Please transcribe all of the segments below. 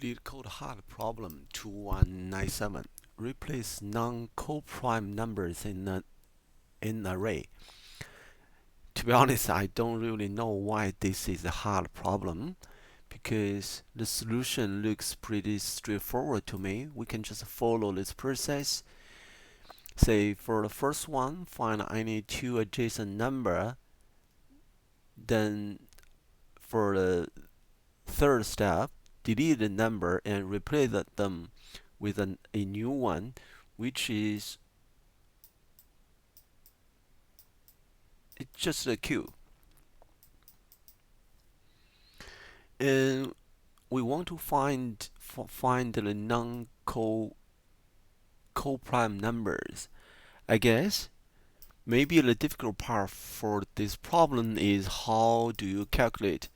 Leetcode hard problem 2197. Replace non-coprime numbers in an array. To be honest, I don't really know why this is a hard problem because the solution looks pretty straightforward to me. We can just follow this process. Say for the first one, find any two adjacent number. Then for the third step, delete the number and replace them with a new one, which is it's just a queue. And we want to find the non-coprime numbers. I guess maybe the difficult part for this problem is how do you calculate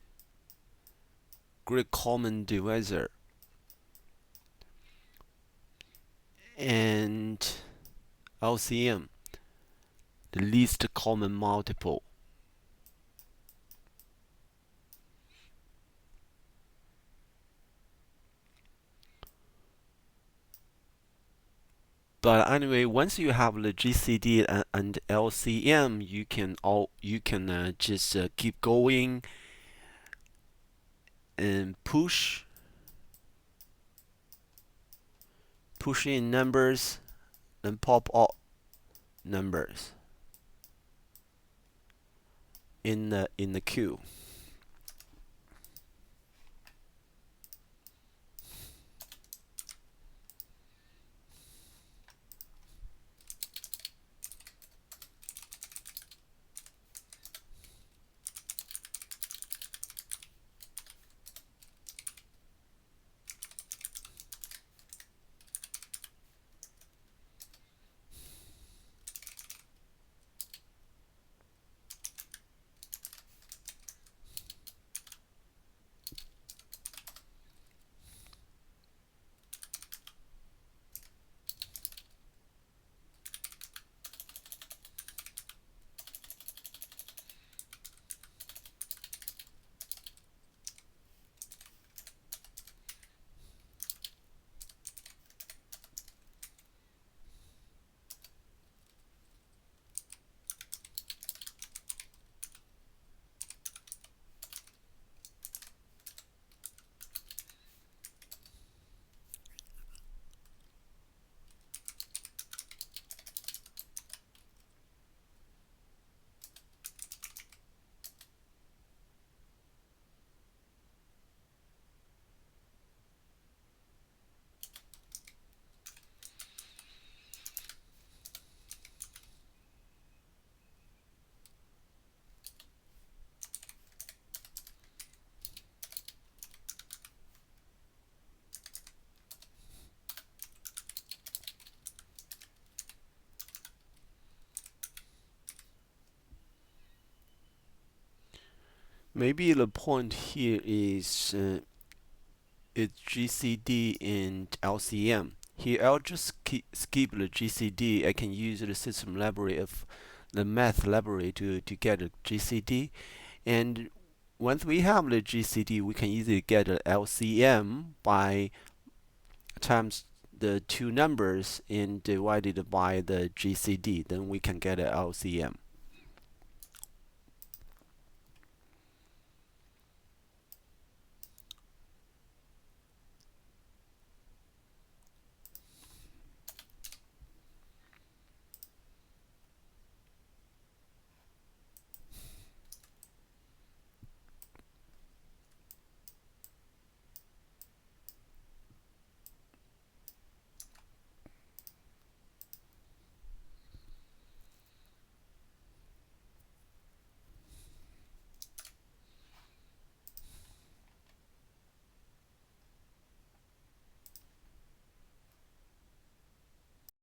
great common divisor and LCM, the least common multiple. But anyway, once you have the GCD and LCM, you can just keep going and push in numbers and pop out numbers in the queue. Maybe the point here is it's GCD and LCM. Here I'll just skip the GCD. I can use the system library of the math library to get a GCD. And once we have the GCD, we can easily get the LCM by times the two numbers and divided by the GCD. Then we can get a LCM.